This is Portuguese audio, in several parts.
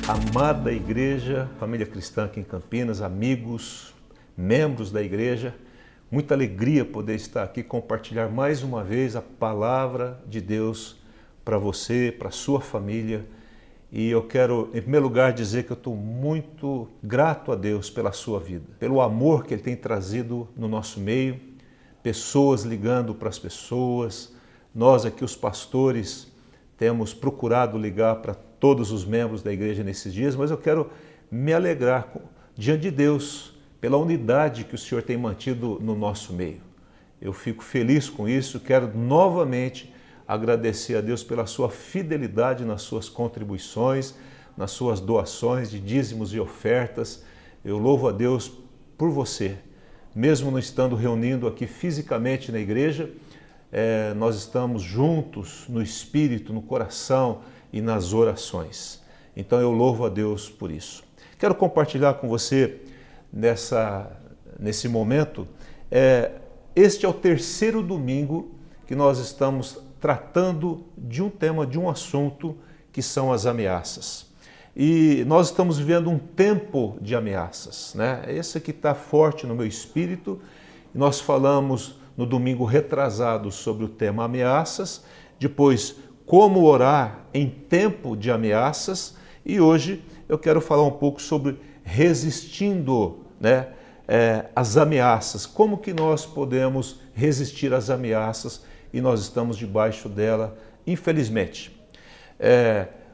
Amada igreja, família cristã aqui em Campinas, amigos, membros da igreja, muita alegria poder estar aqui compartilhar mais uma vez a palavra de Deus para você, para a sua família. E eu quero, em primeiro lugar, dizer que eu estou muito grato a Deus pela sua vida, pelo amor que Ele tem trazido no nosso meio, pessoas ligando para as pessoas. Nós aqui, os pastores, temos procurado ligar para todos os membros da igreja nesses dias, mas eu quero me alegrar diante de Deus pela unidade que o Senhor tem mantido no nosso meio. Eu fico feliz com isso, quero novamente agradecer a Deus pela sua fidelidade nas suas contribuições, nas suas doações de dízimos e ofertas. Eu louvo a Deus por você, mesmo não estando reunindo aqui fisicamente na igreja, nós estamos juntos no espírito, no coração e nas orações. Então eu louvo a Deus por isso. Quero compartilhar com você nesse momento, este é o terceiro domingo que nós estamos tratando de um tema, de um assunto que são as ameaças. E nós estamos vivendo um tempo de ameaças, né? Esse aqui está forte no meu espírito. Nós falamos no domingo retrasado sobre o tema ameaças, depois como orar em tempo de ameaças, e hoje eu quero falar um pouco sobre resistindo, né, às ameaças, como que nós podemos resistir às ameaças e nós estamos debaixo dela, infelizmente.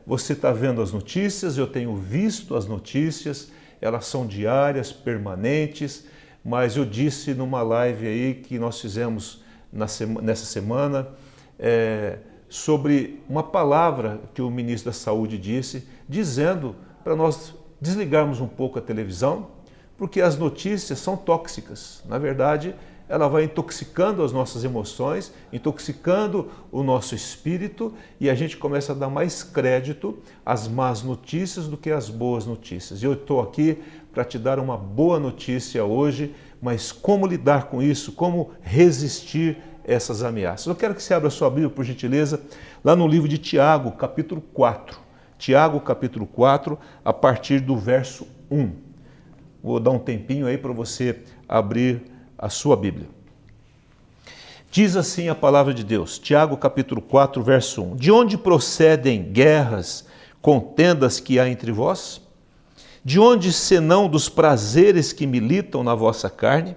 Você está vendo as notícias, eu tenho visto as notícias, elas são diárias, permanentes, mas eu disse numa live aí que nós fizemos nessa semana, sobre uma palavra que o ministro da Saúde disse, dizendo para nós desligarmos um pouco a televisão, porque as notícias são tóxicas. Na verdade, ela vai intoxicando as nossas emoções, intoxicando o nosso espírito, e a gente começa a dar mais crédito às más notícias do que às boas notícias. E eu estou aqui para te dar uma boa notícia hoje, mas como lidar com isso, como resistir essas ameaças. Eu quero que você abra a sua Bíblia, por gentileza, lá no livro de Tiago, capítulo 4. Tiago, capítulo 4, a partir do verso 1. Vou dar um tempinho aí para você abrir a sua Bíblia. Diz assim a palavra de Deus, Tiago, capítulo 4, verso 1. De onde procedem guerras, contendas que há entre vós? De onde, senão dos prazeres que militam na vossa carne?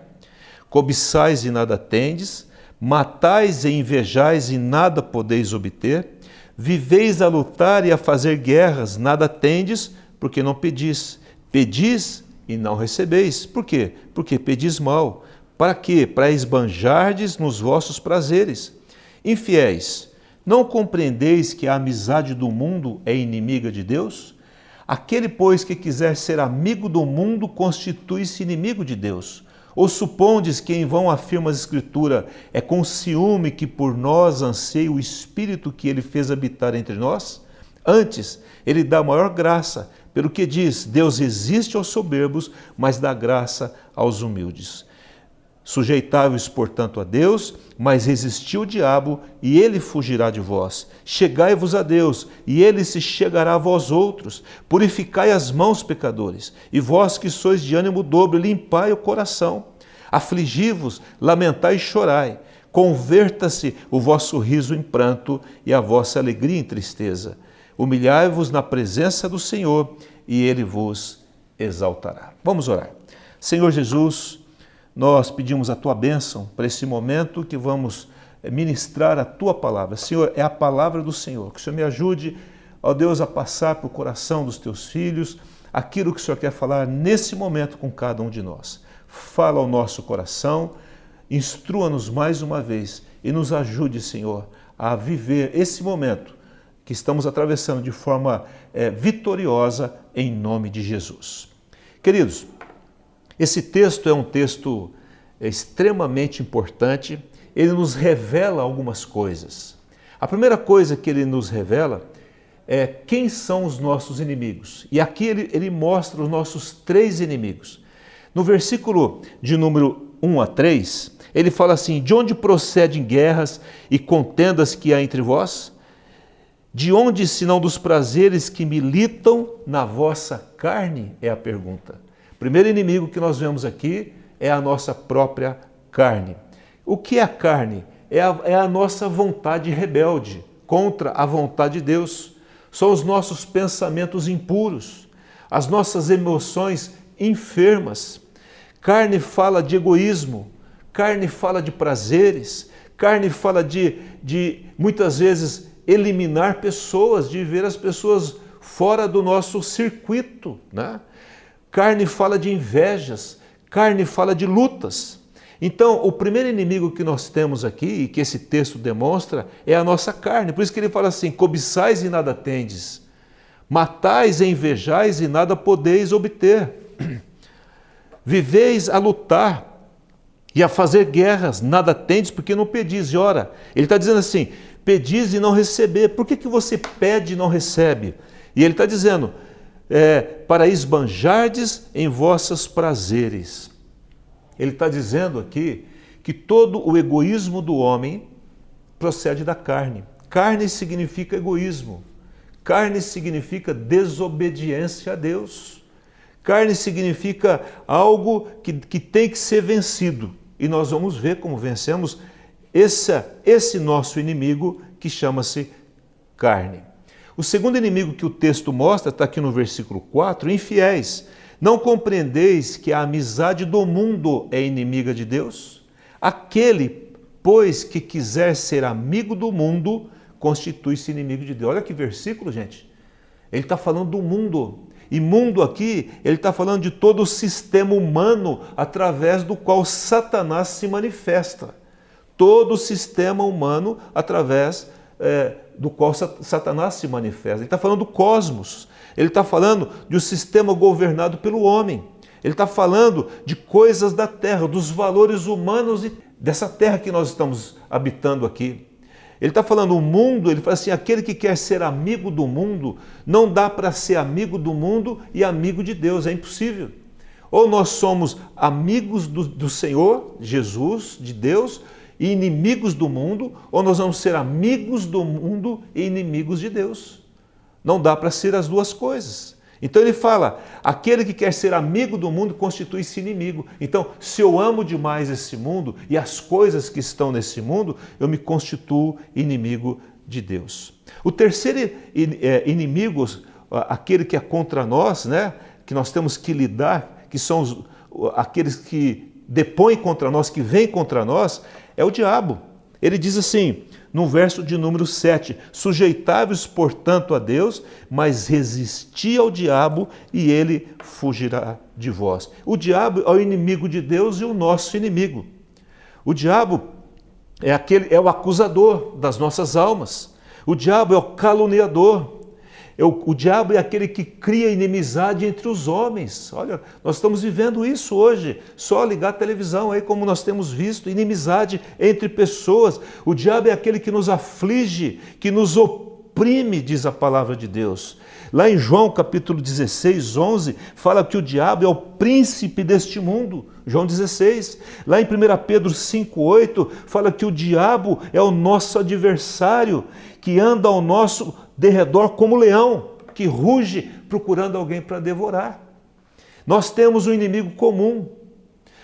Cobiçais e nada tendes, matais e invejais e nada podeis obter, viveis a lutar e a fazer guerras, nada tendes, porque não pedis. Pedis e não recebeis. Por quê? Porque pedis mal. Para quê? Para esbanjardes nos vossos prazeres. Infiéis, não compreendeis que a amizade do mundo é inimiga de Deus? Aquele, pois, que quiser ser amigo do mundo, constitui-se inimigo de Deus. Ou supondes que em vão afirma a Escritura, é com ciúme que por nós anseia o Espírito que Ele fez habitar entre nós? Antes, Ele dá maior graça, pelo que diz, Deus resiste aos soberbos, mas dá graça aos humildes. Sujeitáveis, portanto, a Deus, mas resisti ao diabo, e ele fugirá de vós. Chegai-vos a Deus, e ele se chegará a vós outros. Purificai as mãos, pecadores, e vós que sois de ânimo dobre, limpai o coração. Afligi-vos, lamentai e chorai. Converta-se o vosso riso em pranto, e a vossa alegria em tristeza. Humilhai-vos na presença do Senhor, e ele vos exaltará. Vamos orar. Senhor Jesus, nós pedimos a Tua bênção para esse momento que vamos ministrar a Tua palavra. Senhor, é a palavra do Senhor. Que o Senhor me ajude, ó Deus, a passar para o coração dos Teus filhos aquilo que o Senhor quer falar nesse momento com cada um de nós. Fala ao nosso coração, instrua-nos mais uma vez e nos ajude, Senhor, a viver esse momento que estamos atravessando de forma vitoriosa em nome de Jesus. Queridos, esse texto é um texto extremamente importante, ele nos revela algumas coisas. A primeira coisa que ele nos revela é quem são os nossos inimigos. E aqui ele mostra os nossos três inimigos. No versículo de número 1 a 3, ele fala assim, de onde procedem guerras e contendas que há entre vós? De onde, senão dos prazeres que militam na vossa carne? É a pergunta. O primeiro inimigo que nós vemos aqui é a nossa própria carne. O que é a carne? É a nossa vontade rebelde contra a vontade de Deus. São os nossos pensamentos impuros, as nossas emoções enfermas. Carne fala de egoísmo, carne fala de prazeres, carne fala de muitas vezes eliminar pessoas, de ver as pessoas fora do nosso circuito, né? Carne fala de invejas, carne fala de lutas. Então, o primeiro inimigo que nós temos aqui, e que esse texto demonstra, é a nossa carne. Por isso que ele fala assim: cobiçais e nada tendes, matais e invejais e nada podeis obter. Viveis a lutar e a fazer guerras, nada tendes porque não pedis. E ora, ele está dizendo assim: pedis e não receber. Por que você pede e não recebe? E ele está dizendo, para esbanjardes em vossos prazeres. Ele está dizendo aqui que todo o egoísmo do homem procede da carne. Carne significa egoísmo. Carne significa desobediência a Deus. Carne significa algo que tem que ser vencido. E nós vamos ver como vencemos esse nosso inimigo que chama-se carne. O segundo inimigo que o texto mostra está aqui no versículo 4, infiéis. Não compreendeis que a amizade do mundo é inimiga de Deus? Aquele, pois, que quiser ser amigo do mundo, constitui-se inimigo de Deus. Olha que versículo, gente. Ele está falando do mundo. E mundo aqui, ele está falando de todo o sistema humano através do qual Satanás se manifesta. Todo o sistema humano através do qual Satanás se manifesta. Ele está falando do cosmos. Ele está falando de um sistema governado pelo homem. Ele está falando de coisas da terra, dos valores humanos dessa terra que nós estamos habitando aqui. Ele está falando o mundo, ele fala assim, aquele que quer ser amigo do mundo, não dá para ser amigo do mundo e amigo de Deus, é impossível. Ou nós somos amigos do Senhor, Jesus, de Deus, e inimigos do mundo, ou nós vamos ser amigos do mundo e inimigos de Deus. Não dá para ser as duas coisas. Então ele fala, aquele que quer ser amigo do mundo constitui-se inimigo. Então, se eu amo demais esse mundo e as coisas que estão nesse mundo, eu me constituo inimigo de Deus. O terceiro inimigo, aquele que é contra nós, né, que nós temos que lidar, que são aqueles que depõem contra nós, que vêm contra nós, é o diabo. Ele diz assim, no verso de número 7, sujeitai-vos, portanto, a Deus, mas resisti ao diabo e ele fugirá de vós. O diabo é o inimigo de Deus e o nosso inimigo. O diabo é o acusador das nossas almas. O diabo é o caluniador. O diabo é aquele que cria inimizade entre os homens. Olha, nós estamos vivendo isso hoje. Só ligar a televisão aí, como nós temos visto, inimizade entre pessoas. O diabo é aquele que nos aflige, que nos oprime, diz a palavra de Deus. Lá em João capítulo 16, 11, fala que o diabo é o príncipe deste mundo. João 16. Lá em 1 Pedro 5, 8, fala que o diabo é o nosso adversário, que anda ao nosso derredor como leão, que ruge procurando alguém para devorar. Nós temos um inimigo comum.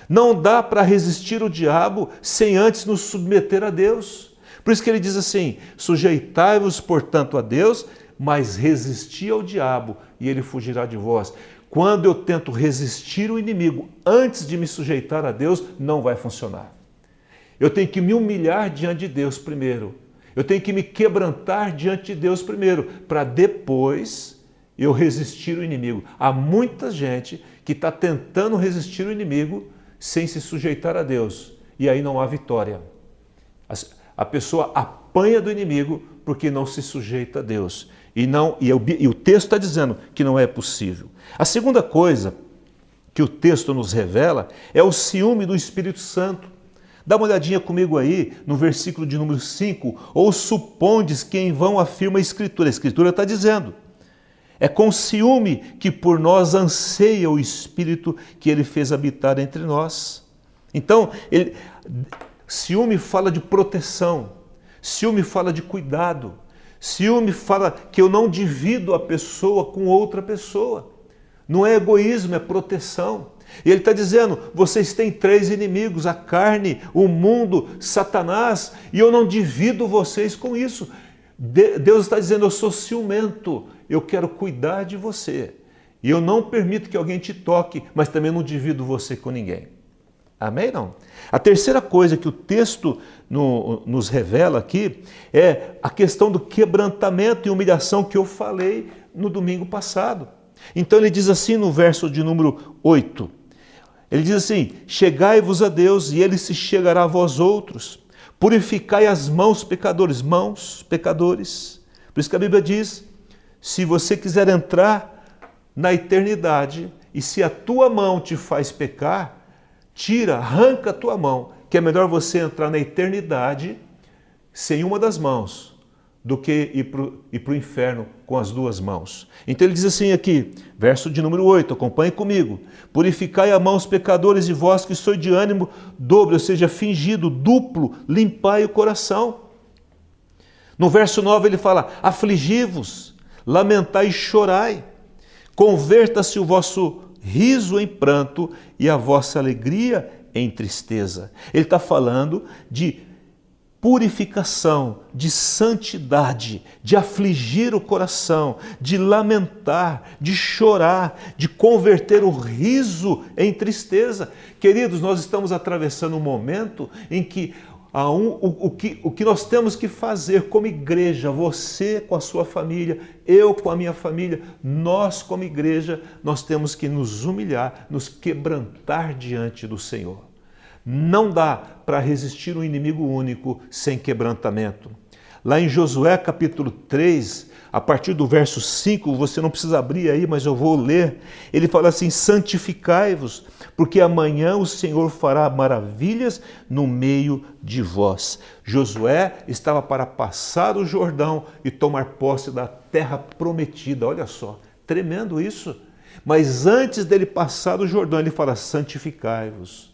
Não dá para resistir o diabo sem antes nos submeter a Deus. Por isso que ele diz assim, sujeitai-vos, portanto, a Deus, mas resisti ao diabo e ele fugirá de vós. Quando eu tento resistir o inimigo antes de me sujeitar a Deus, não vai funcionar. Eu tenho que me humilhar diante de Deus primeiro. Eu tenho que me quebrantar diante de Deus primeiro, para depois eu resistir o inimigo. Há muita gente que está tentando resistir o inimigo sem se sujeitar a Deus. E aí não há vitória. A pessoa apanha do inimigo porque não se sujeita a Deus. E o texto está dizendo que não é possível. A segunda coisa que o texto nos revela é o ciúme do Espírito Santo. Dá uma olhadinha comigo aí no versículo de número 5. Ou supondes que em vão afirma a Escritura. A Escritura está dizendo. É com ciúme que por nós anseia o Espírito que ele fez habitar entre nós. Então, ciúme fala de proteção. Ciúme fala de cuidado. Ciúme fala que eu não divido a pessoa com outra pessoa. Não é egoísmo, é proteção. E ele está dizendo, vocês têm 3 inimigos, a carne, o mundo, Satanás, e eu não divido vocês com isso. Deus está dizendo, eu sou ciumento, eu quero cuidar de você. E eu não permito que alguém te toque, mas também não divido você com ninguém. Amém? Não? A terceira coisa que o texto nos revela aqui é a questão do quebrantamento e humilhação que eu falei no domingo passado. Então ele diz assim no verso de número 8, ele diz assim, chegai-vos a Deus e ele se chegará a vós outros, purificai as mãos pecadores, por isso que a Bíblia diz, se você quiser entrar na eternidade e se a tua mão te faz pecar, tira, arranca a tua mão, que é melhor você entrar na eternidade sem uma das mãos, do que ir para o inferno com as 2 mãos. Então ele diz assim aqui, verso de número 8, acompanhe comigo. Purificai a mão os pecadores e vós que sois de ânimo dobre, ou seja, fingido, duplo, limpai o coração. No verso 9 ele fala, afligi-vos, lamentai e chorai, converta-se o vosso riso em pranto e a vossa alegria em tristeza. Ele está falando de purificação, de santidade, de afligir o coração, de lamentar, de chorar, de converter o riso em tristeza. Queridos, nós estamos atravessando um momento em que o que nós temos que fazer como igreja, você com a sua família, eu com a minha família, nós como igreja, nós temos que nos humilhar, nos quebrantar diante do Senhor. Não dá para resistir um inimigo único sem quebrantamento. Lá em Josué capítulo 3, a partir do verso 5, você não precisa abrir aí, mas eu vou ler. Ele fala assim, santificai-vos, porque amanhã o Senhor fará maravilhas no meio de vós. Josué estava para passar o Jordão e tomar posse da terra prometida. Olha só, tremendo isso. Mas antes dele passar o Jordão, ele fala, santificai-vos,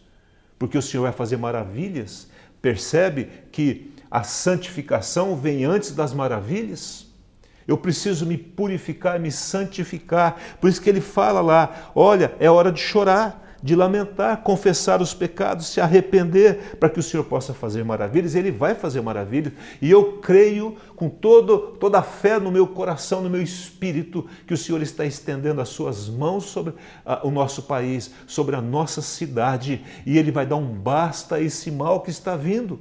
porque o Senhor vai fazer maravilhas. Percebe que a santificação vem antes das maravilhas? Eu preciso me purificar, me santificar. Por isso que ele fala lá, olha, é hora de chorar, de lamentar, confessar os pecados, se arrepender, para que o Senhor possa fazer maravilhas. Ele vai fazer maravilhas. E eu creio com toda a fé no meu coração, no meu espírito, que o Senhor está estendendo as suas mãos sobre o nosso país, sobre a nossa cidade, e Ele vai dar um basta a esse mal que está vindo.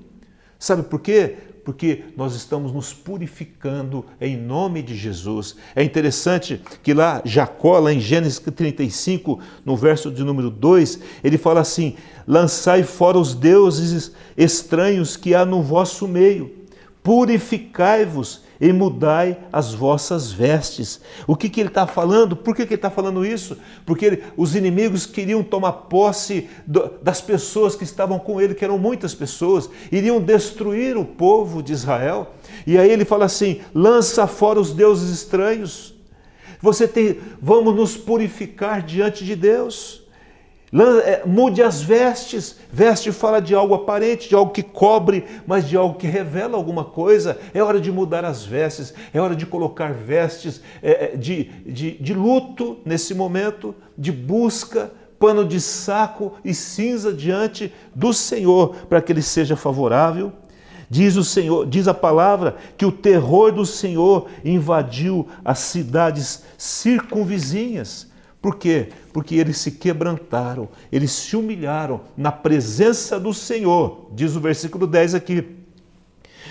Sabe por quê? Porque nós estamos nos purificando em nome de Jesus. É interessante que lá Jacó, lá em Gênesis 35, no verso de número 2, ele fala assim, lançai fora os deuses estranhos que há no vosso meio, purificai-vos e mudai as vossas vestes. O que ele está falando? Por que ele está falando isso? Porque os inimigos queriam tomar posse das pessoas que estavam com ele, que eram muitas pessoas, iriam destruir o povo de Israel. E aí ele fala assim, lança fora os deuses estranhos. Vamos nos purificar diante de Deus. Mude as vestes. Veste fala de algo aparente, de algo que cobre, mas de algo que revela alguma coisa. É hora de mudar as vestes, é hora de colocar vestes de luto nesse momento, de busca, pano de saco e cinza diante do Senhor, para que Ele seja favorável. Diz o Senhor, diz a palavra que o terror do Senhor invadiu as cidades circunvizinhas. Por quê? Porque eles se quebrantaram, eles se humilharam na presença do Senhor. Diz o versículo 10 aqui.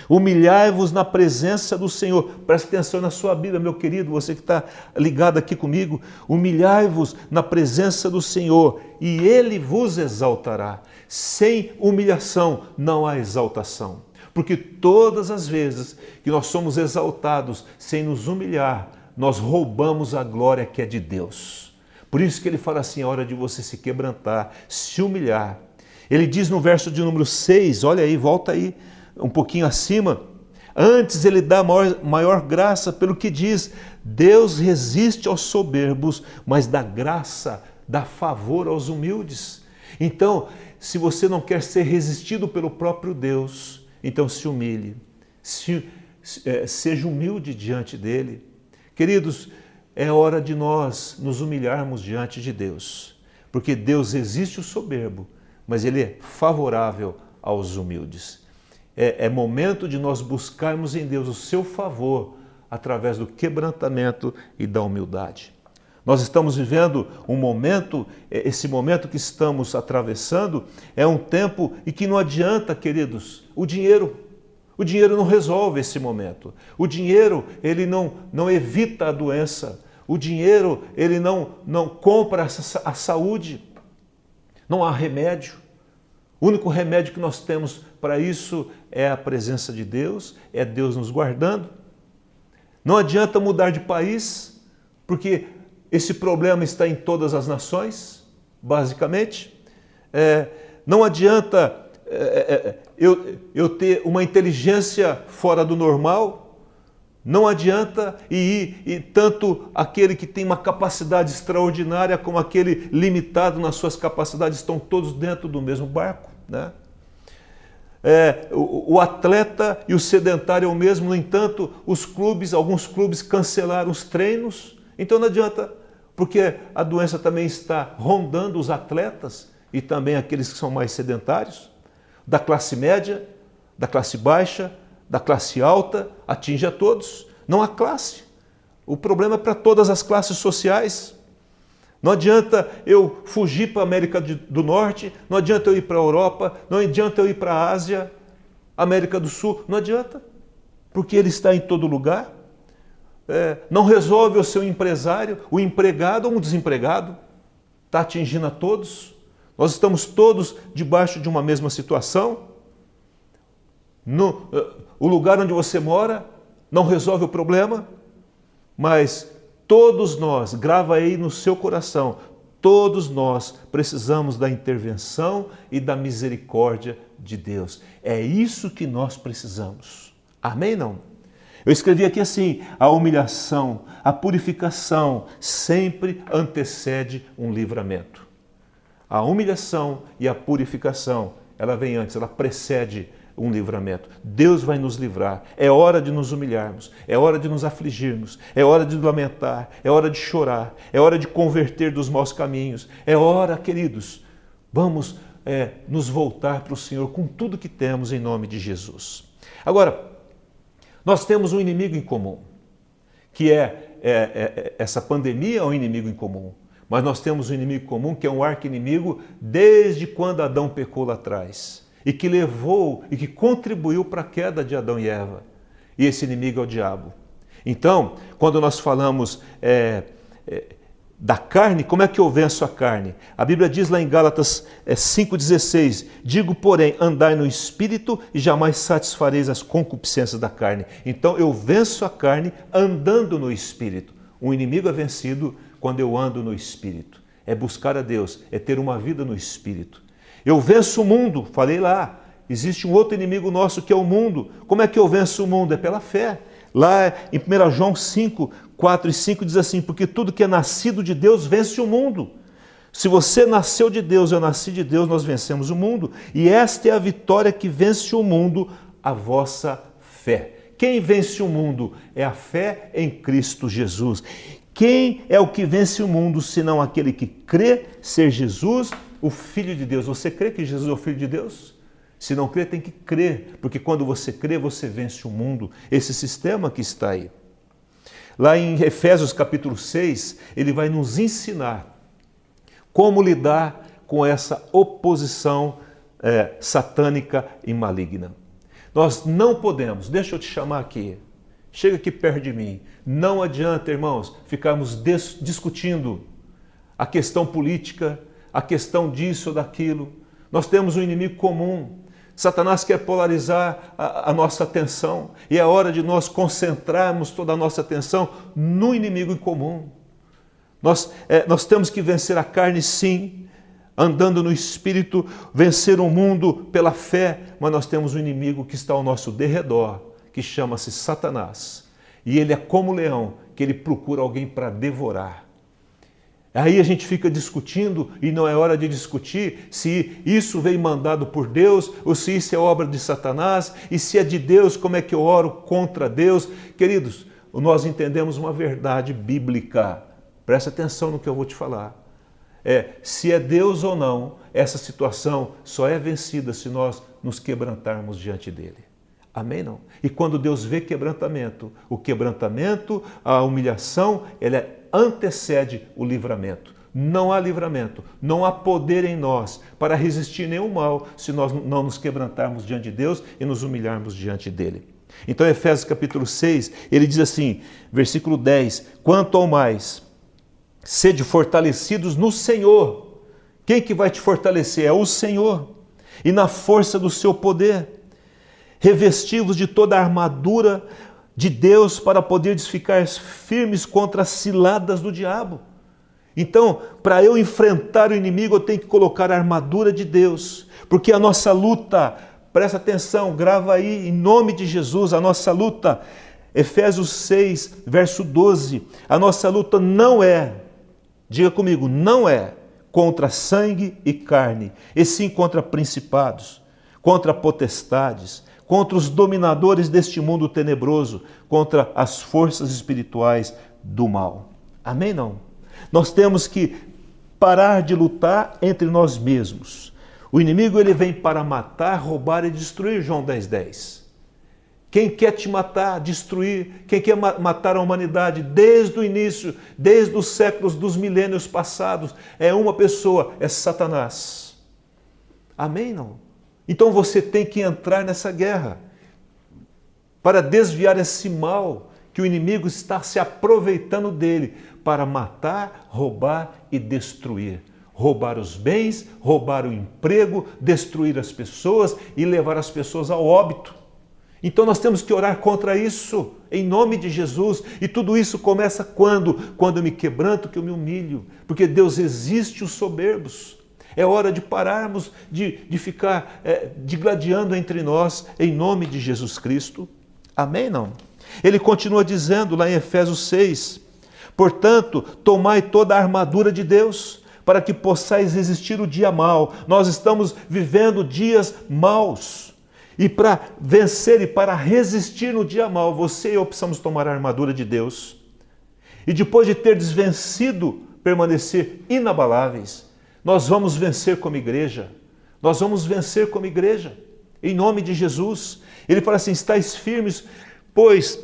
Humilhai-vos na presença do Senhor. Preste atenção na sua Bíblia, meu querido, você que está ligado aqui comigo. Humilhai-vos na presença do Senhor e Ele vos exaltará. Sem humilhação não há exaltação. Porque todas as vezes que nós somos exaltados sem nos humilhar, nós roubamos a glória que é de Deus. Por isso que ele fala assim, é hora de você se quebrantar, se humilhar. Ele diz no verso de número 6, olha aí, volta aí um pouquinho acima. Antes ele dá maior graça pelo que diz, Deus resiste aos soberbos, mas dá graça, dá favor aos humildes. Então, se você não quer ser resistido pelo próprio Deus, então se humilhe. seja humilde diante dele. Queridos, é hora de nós nos humilharmos diante de Deus, porque Deus resiste o soberbo, mas Ele é favorável aos humildes. É momento de nós buscarmos em Deus o seu favor através do quebrantamento e da humildade. Nós estamos vivendo um momento, esse momento que estamos atravessando é um tempo em que não adianta, queridos, o dinheiro não resolve esse momento. O dinheiro, ele não evita a doença. O dinheiro, ele não compra a saúde. Não há remédio. O único remédio que nós temos para isso é a presença de Deus, é Deus nos guardando. Não adianta mudar de país, porque esse problema está em todas as nações, basicamente. Não adianta eu ter uma inteligência fora do normal. Não adianta e tanto aquele que tem uma capacidade extraordinária como aquele limitado nas suas capacidades estão todos dentro do mesmo barco, né? O atleta e o sedentário é o mesmo, no entanto, alguns clubes cancelaram os treinos, então não adianta, porque a doença também está rondando os atletas e também aqueles que são mais sedentários, da classe média, da classe baixa, da classe alta, atinge a todos. Não há classe. O problema é para todas as classes sociais. Não adianta eu fugir para a América do Norte, não adianta eu ir para a Europa, não adianta eu ir para a Ásia, América do Sul, não adianta, porque ele está em todo lugar. Não resolve o seu empresário, o empregado ou um desempregado, está atingindo a todos. Nós estamos todos debaixo de uma mesma situação. O lugar onde você mora não resolve o problema, mas todos nós, grava aí no seu coração, todos nós precisamos da intervenção e da misericórdia de Deus. É isso que nós precisamos. Amém, não? Eu escrevi aqui assim: a humilhação, a purificação sempre antecede um livramento. A humilhação e a purificação, ela vem antes, ela precede um livramento. Deus vai nos livrar. É hora de nos humilharmos, é hora de nos afligirmos, é hora de lamentar, é hora de chorar, é hora de converter dos maus caminhos. É hora, queridos, vamos nos voltar para o Senhor com tudo que temos em nome de Jesus. Agora, nós temos um inimigo em comum, que essa pandemia é um inimigo em comum. Mas nós temos um inimigo comum que é um arqui-inimigo desde quando Adão pecou lá atrás. E que levou e que contribuiu para a queda de Adão e Eva. E esse inimigo é o diabo. Então, quando nós falamos da carne, como é que eu venço a carne? A Bíblia diz lá em Gálatas 5,16: digo, porém, andai no Espírito e jamais satisfareis as concupiscências da carne. Então eu venço a carne andando no Espírito. O inimigo é vencido quando eu ando no Espírito. É buscar a Deus, é ter uma vida no Espírito. Eu venço o mundo, falei lá, existe um outro inimigo nosso que é o mundo. Como é que eu venço o mundo? É pela fé. Lá em 1 João 5, 4 e 5 diz assim: porque tudo que é nascido de Deus vence o mundo. Se você nasceu de Deus, eu nasci de Deus, nós vencemos o mundo. E esta é a vitória que vence o mundo, a vossa fé. Quem vence o mundo é a fé em Cristo Jesus. Quem é o que vence o mundo, senão aquele que crê ser Jesus, o Filho de Deus? Você crê que Jesus é o Filho de Deus? Se não crê, tem que crer, porque quando você crê, você vence o mundo, esse sistema que está aí. Lá em Efésios capítulo 6, ele vai nos ensinar como lidar com essa oposição satânica e maligna. Nós não podemos, deixa eu te chamar aqui, chega aqui perto de mim, não adianta, irmãos, ficarmos discutindo a questão política, a questão disso ou daquilo. Nós temos um inimigo comum. Satanás quer polarizar a nossa atenção e é hora de nós concentrarmos toda a nossa atenção no inimigo em comum. Nós temos que vencer a carne, sim, andando no Espírito, vencer o mundo pela fé, mas nós temos um inimigo que está ao nosso derredor, que chama-se Satanás. E ele é como leão, que ele procura alguém para devorar. Aí a gente fica discutindo e não é hora de discutir se isso veio mandado por Deus ou se isso é obra de Satanás e se é de Deus, como é que eu oro contra Deus. Queridos, nós entendemos uma verdade bíblica. Presta atenção no que eu vou te falar. Se é Deus ou não, essa situação só é vencida se nós nos quebrantarmos diante dele. Amém? Não? E quando Deus vê quebrantamento, o quebrantamento, a humilhação, ele antecede o livramento. Não há livramento, não há poder em nós para resistir nenhum mal se nós não nos quebrantarmos diante de Deus e nos humilharmos diante dele. Então, Efésios capítulo 6, ele diz assim, versículo 10, quanto ao mais, sede fortalecidos no Senhor. Quem que vai te fortalecer? É o Senhor. E na força do seu poder, revestivos de toda a armadura de Deus para poderes ficar firmes contra as ciladas do diabo. Então, para eu enfrentar o inimigo, eu tenho que colocar a armadura de Deus, porque a nossa luta, presta atenção, grava aí, em nome de Jesus, a nossa luta, Efésios 6, verso 12, a nossa luta não é, diga comigo, não é contra sangue e carne, e sim contra principados, contra potestades, contra os dominadores deste mundo tenebroso, contra as forças espirituais do mal. Amém? Não? Nós temos que parar de lutar entre nós mesmos. O inimigo ele vem para matar, roubar e destruir, João 10:10. Quem quer te matar, destruir, quem quer matar a humanidade desde o início, desde os séculos, dos milênios passados, é uma pessoa, é Satanás. Amém? Não? Então você tem que entrar nessa guerra para desviar esse mal que o inimigo está se aproveitando dele para matar, roubar e destruir. Roubar os bens, roubar o emprego, destruir as pessoas e levar as pessoas ao óbito. Então nós temos que orar contra isso, em nome de Jesus. E tudo isso começa quando? Quando eu me quebranto, que eu me humilho. Porque Deus resiste os soberbos. É hora de pararmos de ficar digladiando entre nós, em nome de Jesus Cristo. Amém? Não? Ele continua dizendo lá em Efésios 6, portanto, tomai toda a armadura de Deus, para que possais resistir o dia mau. Nós estamos vivendo dias maus. E para vencer e para resistir no dia mau, você e eu precisamos tomar a armadura de Deus. E depois de ter desvencido, permanecer inabaláveis. Nós vamos vencer como igreja. Nós vamos vencer como igreja. Em nome de Jesus. Ele fala assim, estáis firmes, pois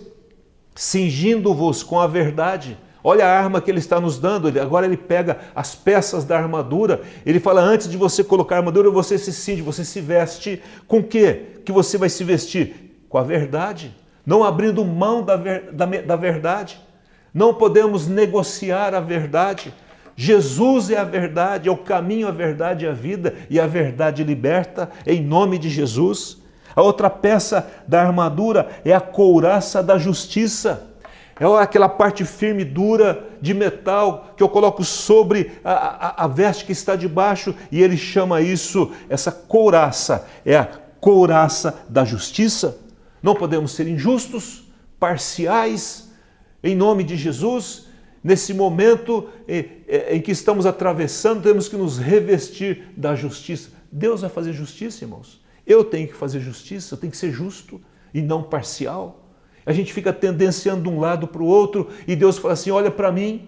cingindo-vos com a verdade. Olha a arma que ele está nos dando. Agora ele pega as peças da armadura. Ele fala, antes de você colocar a armadura, você se cinge, você se veste com o quê? Que você vai se vestir? Com a verdade. Não abrindo mão da verdade. Não podemos negociar a verdade. Jesus é a verdade, é o caminho, a verdade e a vida, e a verdade liberta, em nome de Jesus. A outra peça da armadura é a couraça da justiça. É aquela parte firme, dura, de metal, que eu coloco sobre a veste que está debaixo, e ele chama isso, essa couraça, é a couraça da justiça. Não podemos ser injustos, parciais, em nome de Jesus. Nesse momento em que estamos atravessando, temos que nos revestir da justiça. Deus vai fazer justiça, irmãos. Eu tenho que fazer justiça, eu tenho que ser justo e não parcial. A gente fica tendenciando de um lado para o outro e Deus fala assim, olha para mim,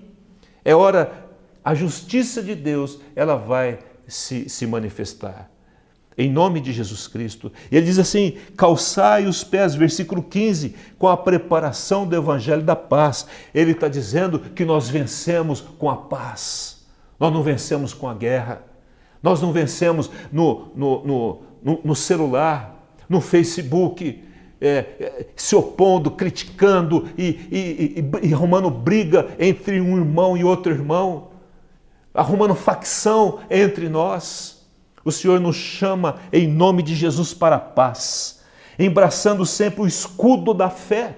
é hora, a justiça de Deus, ela vai se manifestar. Em nome de Jesus Cristo. Ele diz assim, calçai os pés, versículo 15, com a preparação do evangelho da paz. Ele está dizendo que nós vencemos com a paz. Nós não vencemos com a guerra. Nós não vencemos no celular, no Facebook, se opondo, criticando e arrumando briga entre um irmão e outro irmão, arrumando facção entre nós. O Senhor nos chama em nome de Jesus para a paz, embraçando sempre o escudo da fé,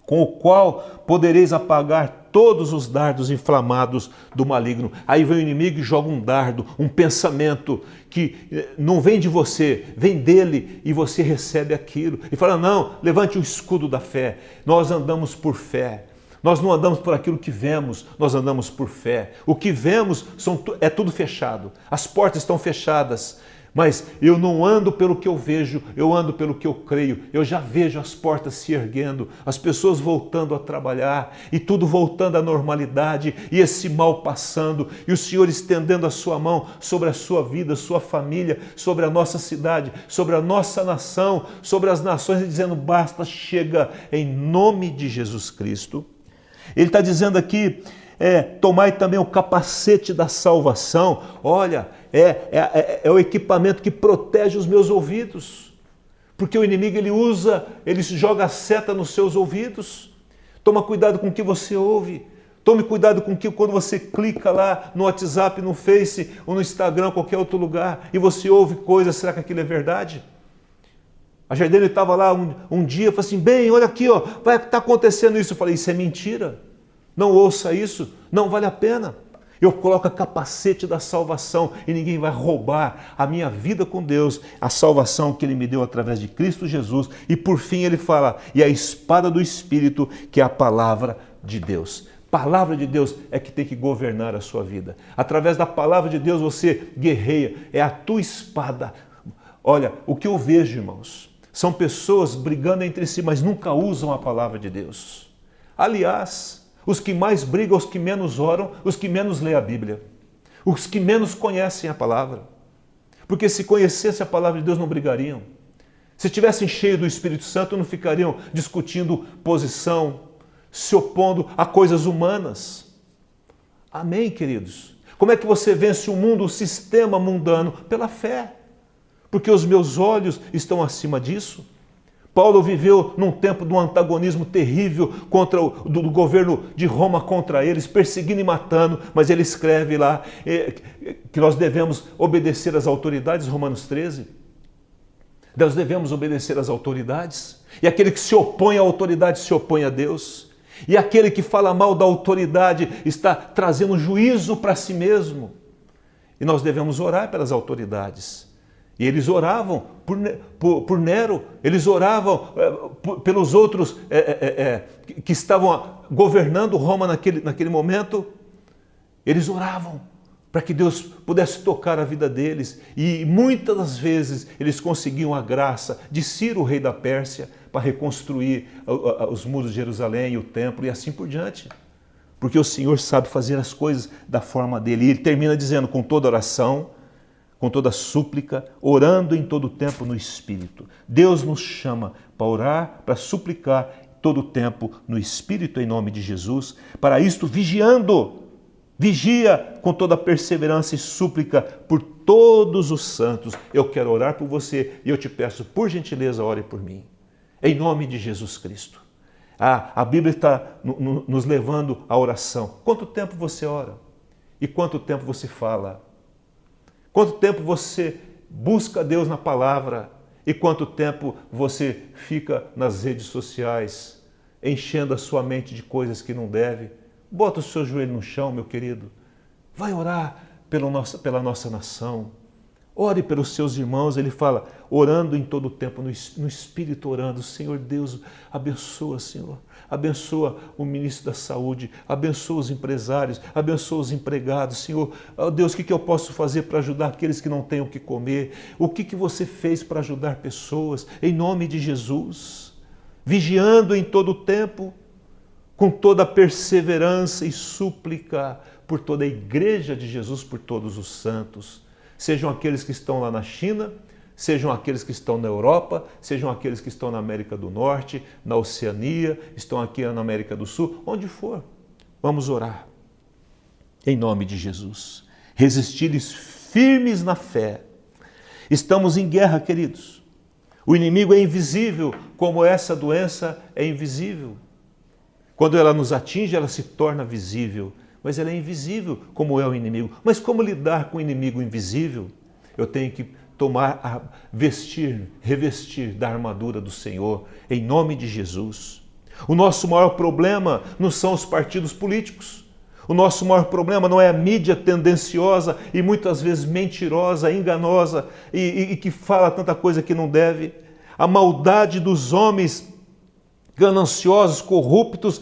com o qual podereis apagar todos os dardos inflamados do maligno. Aí vem o inimigo e joga um dardo, um pensamento que não vem de você, vem dele e você recebe aquilo. E fala, não, levante o escudo da fé. Nós andamos por fé. Nós não andamos por aquilo que vemos, nós andamos por fé. O que vemos é tudo fechado, as portas estão fechadas. Mas eu não ando pelo que eu vejo, eu ando pelo que eu creio. Eu já vejo as portas se erguendo, as pessoas voltando a trabalhar e tudo voltando à normalidade e esse mal passando e o Senhor estendendo a sua mão sobre a sua vida, sua família, sobre a nossa cidade, sobre a nossa nação, sobre as nações e dizendo basta, chega em nome de Jesus Cristo. Ele está dizendo aqui, tomai também o capacete da salvação. Olha, é o equipamento que protege os meus ouvidos. Porque o inimigo ele joga a seta nos seus ouvidos. Toma cuidado com o que você ouve. Tome cuidado com que quando você clica lá no WhatsApp, no Face ou no Instagram, qualquer outro lugar, e você ouve coisas, será que aquilo é verdade? A Jardine estava lá um dia e falou assim, bem, olha aqui, ó, vai estar acontecendo isso. Eu falei, isso é mentira. Não ouça isso, não vale a pena. Eu coloco a capacete da salvação e ninguém vai roubar a minha vida com Deus, a salvação que Ele me deu através de Cristo Jesus. E por fim ele fala, e a espada do Espírito, que é a palavra de Deus. Palavra de Deus é que tem que governar a sua vida. Através da palavra de Deus você guerreia, é a tua espada. Olha, o que eu vejo, irmãos, são pessoas brigando entre si, mas nunca usam a palavra de Deus. Aliás, os que mais brigam, os que menos oram, os que menos lêem a Bíblia. Os que menos conhecem a palavra. Porque se conhecessem a palavra de Deus, não brigariam. Se estivessem cheios do Espírito Santo, não ficariam discutindo posição, se opondo a coisas humanas. Amém, queridos? Como é que você vence o mundo, o sistema mundano? Pela fé. Porque os meus olhos estão acima disso. Paulo viveu num tempo de um antagonismo terrível do governo de Roma contra eles, perseguindo e matando, mas ele escreve lá que nós devemos obedecer às autoridades, Romanos 13. Nós devemos obedecer às autoridades, e aquele que se opõe à autoridade se opõe a Deus, e aquele que fala mal da autoridade está trazendo juízo para si mesmo. E nós devemos orar pelas autoridades. E eles oravam por Nero, eles oravam pelos outros que estavam governando Roma naquele momento. Eles oravam para que Deus pudesse tocar a vida deles. E muitas das vezes eles conseguiam a graça de Ciro, rei da Pérsia, para reconstruir os muros de Jerusalém e o templo e assim por diante. Porque o Senhor sabe fazer as coisas da forma dele. E ele termina dizendo, com toda oração, com toda súplica, orando em todo o tempo no Espírito. Deus nos chama para orar, para suplicar todo o tempo no Espírito, em nome de Jesus. Para isto, vigiando. Vigia com toda perseverança e súplica por todos os santos. Eu quero orar por você e eu te peço, por gentileza, ore por mim. Em nome de Jesus Cristo. A Bíblia está nos levando à oração. Quanto tempo você ora? E quanto tempo você fala? Quanto tempo você busca Deus na palavra e quanto tempo você fica nas redes sociais, enchendo a sua mente de coisas que não deve? Bota o seu joelho no chão, meu querido. Vai orar pela nossa nação. Ore pelos seus irmãos. Ele fala, orando em todo o tempo, no Espírito orando. Senhor Deus, abençoa, Senhor. Abençoa o ministro da Saúde, abençoa os empresários, abençoa os empregados. Senhor, oh Deus, o que eu posso fazer para ajudar aqueles que não têm o que comer? O que você fez para ajudar pessoas? Em nome de Jesus, vigiando em todo o tempo, com toda perseverança e súplica por toda a igreja de Jesus, por todos os santos. Sejam aqueles que estão lá na China, sejam aqueles que estão na Europa, sejam aqueles que estão na América do Norte, na Oceania, estão aqui na América do Sul, onde for. Vamos orar. Em nome de Jesus. Resistir-lhes firmes na fé. Estamos em guerra, queridos. O inimigo é invisível, como essa doença é invisível. Quando ela nos atinge, ela se torna visível. Mas ela é invisível, como é o inimigo. Mas como lidar com o inimigo invisível? Eu tenho que revestir da armadura do Senhor, em nome de Jesus. O nosso maior problema não são os partidos políticos. O nosso maior problema não é a mídia tendenciosa e muitas vezes mentirosa, enganosa e que fala tanta coisa que não deve. A maldade dos homens gananciosos, corruptos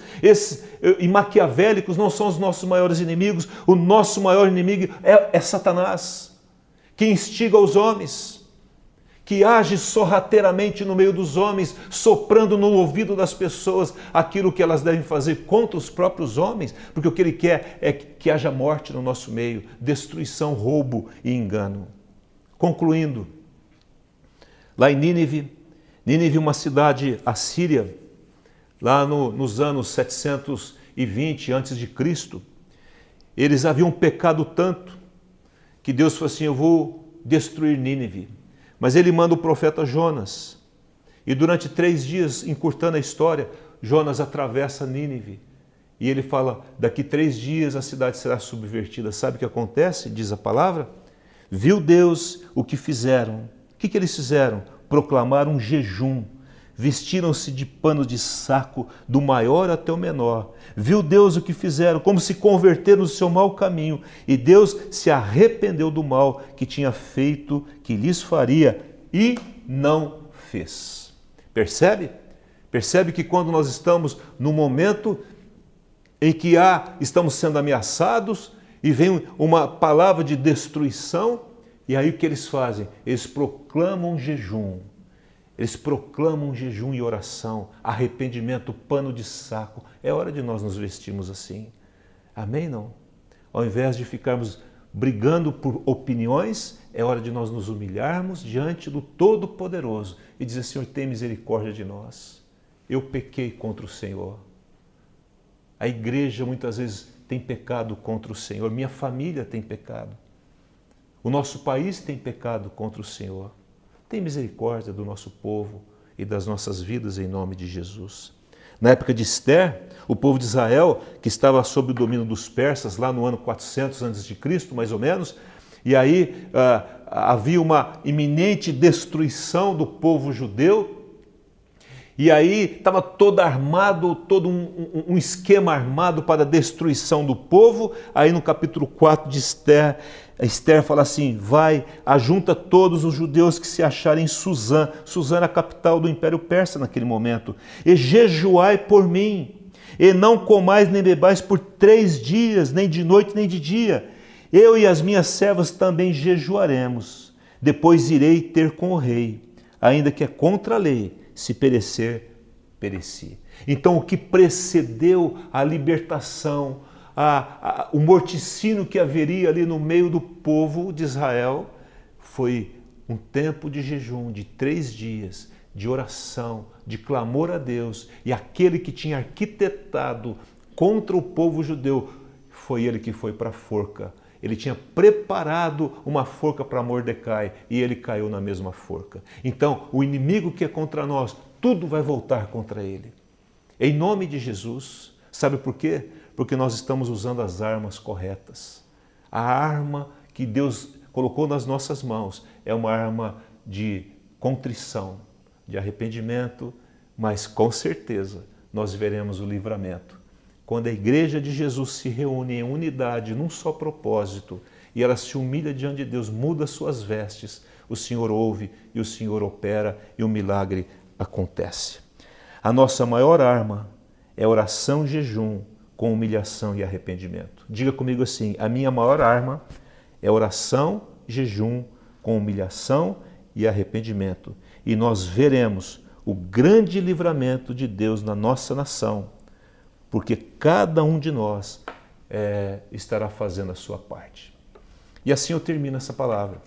e maquiavélicos não são os nossos maiores inimigos. O nosso maior inimigo é Satanás, que instiga os homens, que age sorrateiramente no meio dos homens, soprando no ouvido das pessoas aquilo que elas devem fazer contra os próprios homens, porque o que ele quer é que haja morte no nosso meio, destruição, roubo e engano. Concluindo, lá em Nínive, uma cidade assíria, lá nos anos 720 a.C., eles haviam pecado tanto que Deus falou assim: eu vou destruir Nínive. Mas ele manda o profeta Jonas. E durante 3 dias, encurtando a história, Jonas atravessa Nínive. E ele fala, daqui 3 dias a cidade será subvertida. Sabe o que acontece? Diz a palavra. Viu Deus o que fizeram. O que eles fizeram? Proclamaram um jejum. Vestiram-se de pano de saco, do maior até o menor. Viu Deus o que fizeram, como se converteram no seu mau caminho. E Deus se arrependeu do mal que tinha feito, que lhes faria, e não fez. Percebe? Percebe que quando nós estamos no momento em que estamos sendo ameaçados e vem uma palavra de destruição, e aí o que eles fazem? Eles proclamam jejum. Eles proclamam jejum e oração, arrependimento, pano de saco. É hora de nós nos vestirmos assim. Amém, não? Ao invés de ficarmos brigando por opiniões, é hora de nós nos humilharmos diante do Todo-Poderoso e dizer: Senhor, tem misericórdia de nós. Eu pequei contra o Senhor. A igreja muitas vezes tem pecado contra o Senhor. Minha família tem pecado. O nosso país tem pecado contra o Senhor. Tem misericórdia do nosso povo e das nossas vidas em nome de Jesus. Na época de Ester, o povo de Israel, que estava sob o domínio dos persas, lá no ano 400 a.C., mais ou menos, e aí havia uma iminente destruição do povo judeu, e aí estava todo armado, todo um esquema armado para a destruição do povo. Aí no capítulo 4 de Ester, Ester fala assim: vai, ajunta todos os judeus que se acharem em Suzã. Suzã era a capital do Império Persa naquele momento. E jejuai por mim, e não comais nem bebais por 3 dias, nem de noite nem de dia. Eu e as minhas servas também jejuaremos. Depois irei ter com o rei, ainda que é contra a lei. Se perecer, pereci. Então o que precedeu a libertação, o morticínio que haveria ali no meio do povo de Israel, foi um tempo de jejum de 3 dias, de oração, de clamor a Deus. E aquele que tinha arquitetado contra o povo judeu, foi ele que foi para a forca. Ele tinha preparado uma forca para Mordecai e ele caiu na mesma forca. Então, o inimigo que é contra nós, tudo vai voltar contra ele. Em nome de Jesus. Sabe por quê? Porque nós estamos usando as armas corretas. A arma que Deus colocou nas nossas mãos é uma arma de contrição, de arrependimento, mas com certeza nós veremos o livramento. Quando a igreja de Jesus se reúne em unidade, num só propósito, e ela se humilha diante de Deus, muda suas vestes, o Senhor ouve e o Senhor opera e o milagre acontece. A nossa maior arma é oração e jejum com humilhação e arrependimento. Diga comigo assim: a minha maior arma é oração, jejum com humilhação e arrependimento. E nós veremos o grande livramento de Deus na nossa nação, porque cada um de nós estará fazendo a sua parte. E assim eu termino essa palavra.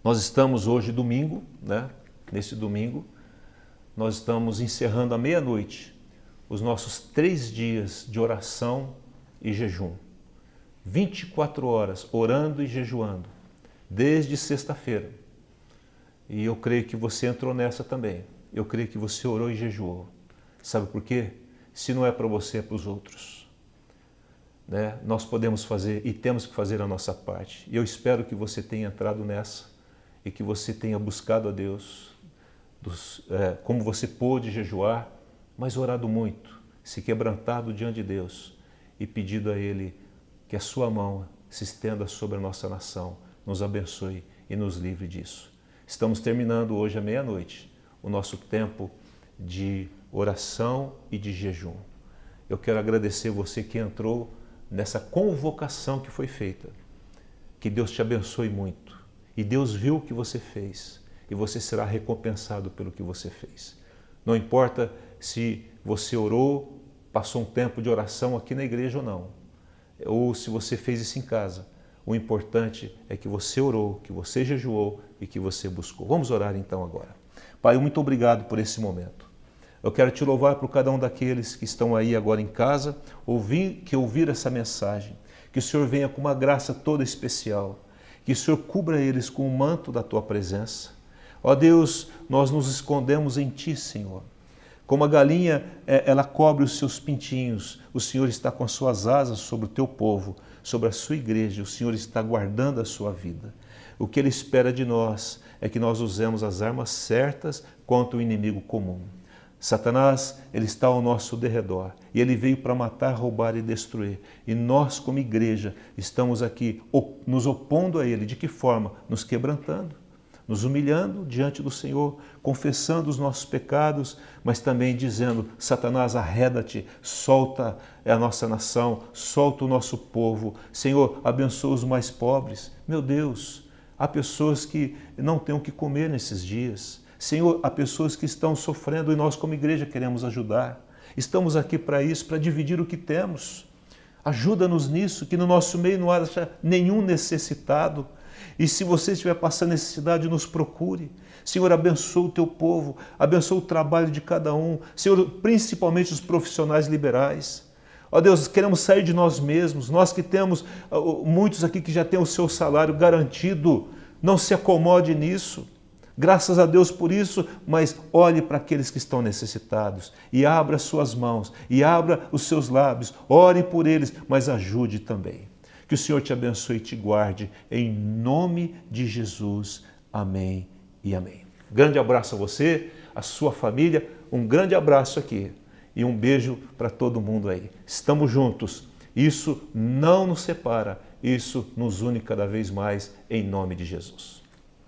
Nós estamos hoje domingo, né? Nesse domingo, nós estamos encerrando à meia-noite os nossos 3 dias de oração e jejum. 24 horas orando e jejuando, desde sexta-feira. E eu creio que você entrou nessa também. Eu creio que você orou e jejuou. Sabe por quê? Se não é para você, é para os outros. Né? Nós podemos fazer e temos que fazer a nossa parte. E eu espero que você tenha entrado nessa e que você tenha buscado a Deus, como você pôde jejuar, mas orado muito, se quebrantado diante de Deus e pedido a Ele que a sua mão se estenda sobre a nossa nação, nos abençoe e nos livre disso. Estamos terminando hoje à meia-noite o nosso tempo de oração e de jejum. Eu quero agradecer você que entrou nessa convocação que foi feita. Que Deus te abençoe muito. E Deus viu o que você fez e você será recompensado pelo que você fez. Não importa se você orou, passou um tempo de oração aqui na igreja ou não, ou se você fez isso em casa. O importante é que você orou, que você jejuou e que você buscou. Vamos orar então agora. Pai, muito obrigado por esse momento. Eu quero te louvar por cada um daqueles que estão aí agora em casa, que ouviram essa mensagem. Que o Senhor venha com uma graça toda especial. Que o Senhor cubra eles com o manto da Tua presença. Ó Deus, nós nos escondemos em Ti, Senhor. Como a galinha, ela cobre os seus pintinhos, o Senhor está com as suas asas sobre o Teu povo, sobre a sua igreja, o Senhor está guardando a sua vida. O que Ele espera de nós é que nós usemos as armas certas contra o inimigo comum. Satanás, ele está ao nosso derredor e ele veio para matar, roubar e destruir. E nós, como igreja, estamos aqui nos opondo a ele. De que forma? Nos quebrantando, nos humilhando diante do Senhor, confessando os nossos pecados, mas também dizendo: Satanás, arreda-te, solta a nossa nação, solta o nosso povo. Senhor, abençoa os mais pobres. Meu Deus, há pessoas que não têm o que comer nesses dias. Senhor, há pessoas que estão sofrendo e nós como igreja queremos ajudar. Estamos aqui para isso, para dividir o que temos. Ajuda-nos nisso, que no nosso meio não haja nenhum necessitado. E se você estiver passando necessidade, nos procure. Senhor, abençoa o Teu povo, abençoa o trabalho de cada um. Senhor, principalmente os profissionais liberais. Ó Deus, queremos sair de nós mesmos. Nós que temos, muitos aqui que já têm o seu salário garantido. Não se acomode nisso. Graças a Deus por isso, mas olhe para aqueles que estão necessitados e abra suas mãos e abra os seus lábios, ore por eles, mas ajude também. Que o Senhor te abençoe e te guarde, em nome de Jesus. Amém e amém. Grande abraço a você, a sua família, um grande abraço aqui e um beijo para todo mundo aí. Estamos juntos, isso não nos separa, isso nos une cada vez mais, em nome de Jesus.